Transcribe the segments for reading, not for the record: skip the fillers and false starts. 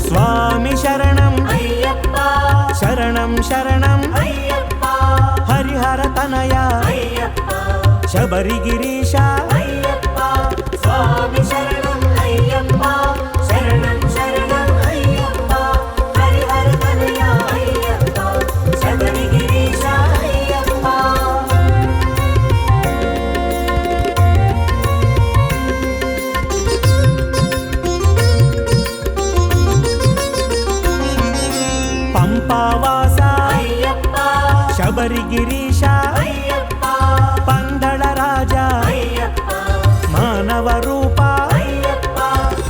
స్వామి శరణం అయ్యప్ప, శరణం శరణం అయ్యప్ప, హరిహర తనయ అయ్యప్ప, శబరిగిరీశ అయ్యప్ప. స్వామి శరణం అయ్యప్ప, శరణం శరణం అయ్యప్ప, హరిహర తనయ అయ్యప్ప, శబరిగిరీశ అయ్యప్ప. పంపావాస అయ్యప్ప, శబరిగిరీశ అయ్యప్ప, పందళ రాజా అయ్యప్ప, మానవ రూప అయ్యప్ప,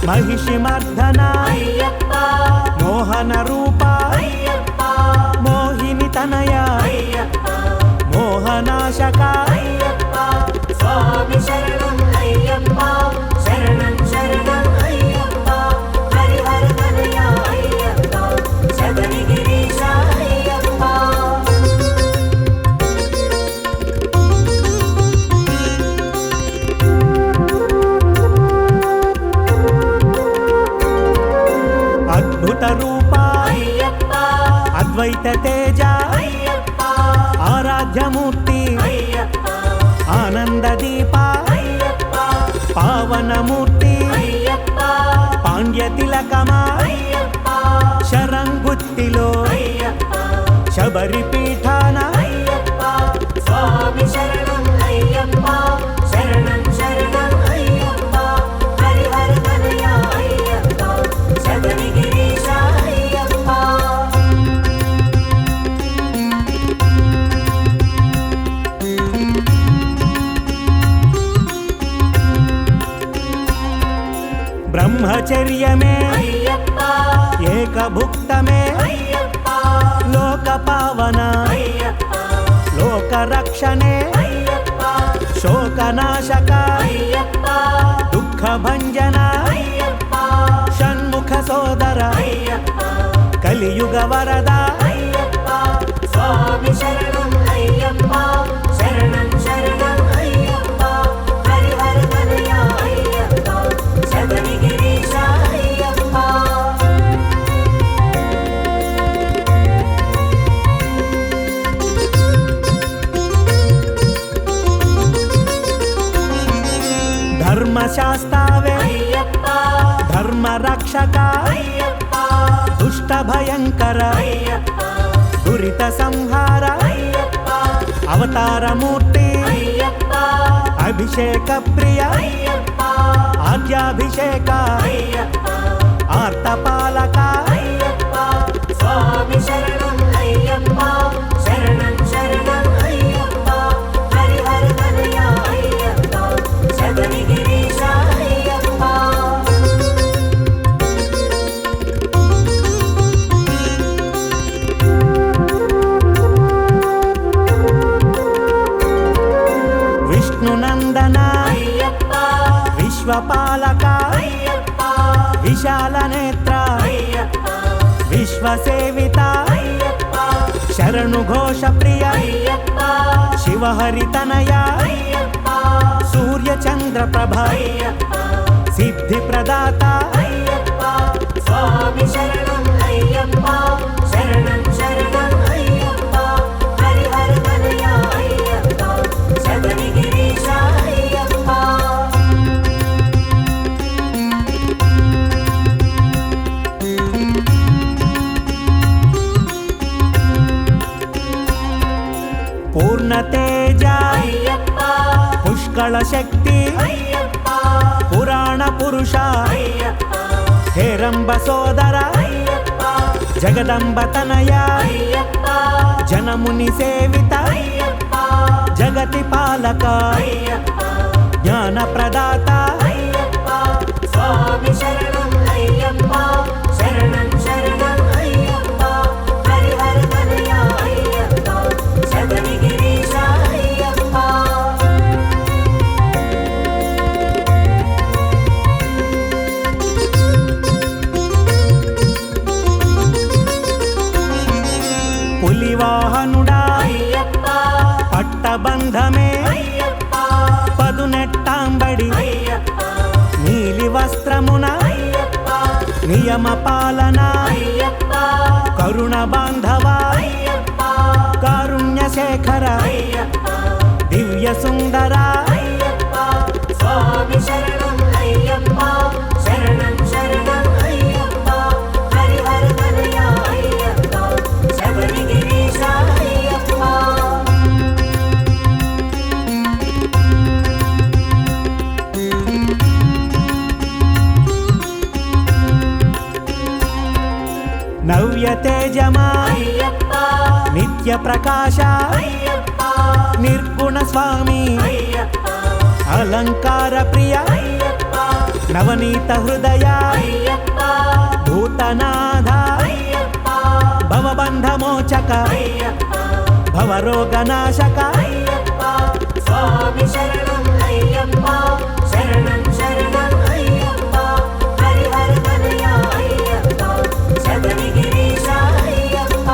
మహిషి మర్దన అయ్యప్ప, మోహన రూప అయ్యప్ప, మోహిని తనయ అయ్యప్ప, మోహనాశక అయ్యప్ప. స్వామి శరణం అయ్యప్ప, శరణం శరణం అయ్యప్ప, హరిహర తనయ అయ్యప్ప, శబరిగిరీశ అయ్యప్ప. అద్భుత రూప అయ్యప్ప, అద్వైత తేజ అయ్యప్ప, ఆరాధ్యమూర్తి అయ్యప్ప, ఆనంద దీప అయ్యప్ప, పావనమూర్తి అయ్యప్ప, పాండ్య తిలకమా అయ్యప్ప, శరంగుత్తిలో అయ్యప్ప, శబరి పీఠాన అయ్యప్ప. స్వామి శరణం అయ్యప్ప, శరణం శరణం అయ్యప్ప, హరిహర తనయ అయ్యప్ప, శబరిగిరీశ అయ్యప్ప. బ్రహ్మచర్యమే అయ్యప్ప, ఏకభుక్తమే అయ్యప్ప, లోక పావన అయ్యప్ప, లోక రక్షణే అయ్యప్ప, శోకనాశక అయ్యప్ప, దుఃఖ భంజన అయ్యప్ప, షణ్ముఖ సోదర అయ్యప్ప, కలియుగ వరద అయ్యప్ప. స్వామి శరణం అయ్యప్ప, శరణం శరణం అయ్యప్ప, హరిహర తనయ అయ్యప్ప, శబరిగిరీశ అయ్యప్ప. ధర్మశాస్త్రావే అయ్యప్ప, ధర్మ రక్షక అయ్యప్ప, దుష్ట భయంకర అయ్యప్ప, దురిత సంహార అయ్యప్ప, అవతారమూర్తి అయ్యప్ప, అభిషేక ప్రియ అయ్యప్ప, ఆద్యాభిషేక అయ్యప్ప, ఆర్తపాలక అయ్యప్ప. స్వామి శరణం అయ్యప్ప, శరణం శరణం అయ్యప్ప, హరిహర తనయ అయ్యప్ప, శబరిగిరీశ అయ్యప్ప. విష్ణునందన అయ్యప్ప, విశ్వపాలక అయ్యప్ప, విశాల నేత్ర అయ్యప్ప, విశ్వసేవిత అయ్యప్ప, శరణు ఘోష ప్రియ అయ్యప్ప, శివహరి తనయ అయ్యప్ప, సూర్య చంద్ర ప్రభ అయ్యప్ప, సిద్ధి ప్రదాత అయ్యప్ప. స్వామి శరణం అయ్యప్ప, శరణం శరణం అయ్యప్ప, హరిహర తనయ అయ్యప్ప, శబరిగిరీశ అయ్యప్ప. పూర్ణ తేజ అయ్యప్ప, పుష్కళ శక్తి అయ్యప్ప, పురాణ పురుష అయ్యప్ప, హేరంబ సోదర అయ్యప్ప, జగదంబ తనయ అయ్యప్ప, జనముని సేవిత అయ్యప్ప, జగతి పాలక అయ్యప్ప, జ్ఞాన ప్రదాత అయ్యప్ప. స్వామి శరణం అయ్యప్ప, శరణం శరణం అయ్యప్ప, హరిహర తనయ అయ్యప్ప, శబరిగిరీశ అయ్యప్ప. పులివాహనుడా అయ్యప్ప పట్టబంధమే అయ్యప్ప పదునెట్టాంబడి అయ్యప్ప నీలి వస్త్రమున అయ్యప్ప నియమ పాలన అయ్యప్ప కరుణ బాంధవా అయ్యప్ప కారుణ్య శేఖర అయ్యప్ప దివ్య సుందర అయ్యప్ప స్వామి శరణం అయ్యప్ప శరణం శరణం అయ్యప్ప హరిహర తనయ అయ్యప్ప శబరిగిరీశ అయ్యప్ప నవ్య తేజమా అయ్యప్ప నిత్య ప్రకాశ అయ్యప్ప నిర్గుణ స్వామి అయ్యప్ప అలంకార ప్రియ అయ్యప్ప నవనీత హృదయ అయ్యప్ప భూతనాథ అయ్యప్ప భవబంధ మోచక అయ్యప్ప భవరోగనాశక అయ్యప్ప స్వామి శరణం అయ్యప్ప శరణం శరణం అయ్యప్ప హరిహర తనయ అయ్యప్ప శబరిగిరీశ అయ్యప్ప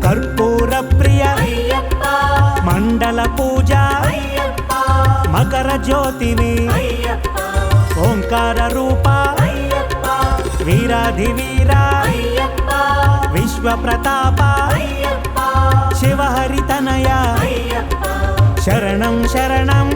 కర్పూర ప్రియ అయ్యప్ప మండల పూజ అయ్యప్ప మకర జ్యోతివి అయ్యప్ప ఓంకార రూప అయ్యప్ప వీరాధివీర అయ్యప్ప విశ్వ ప్రతాప అయ్యప్ప శివహరితనయ అయ్యప్ప శరణం శరణం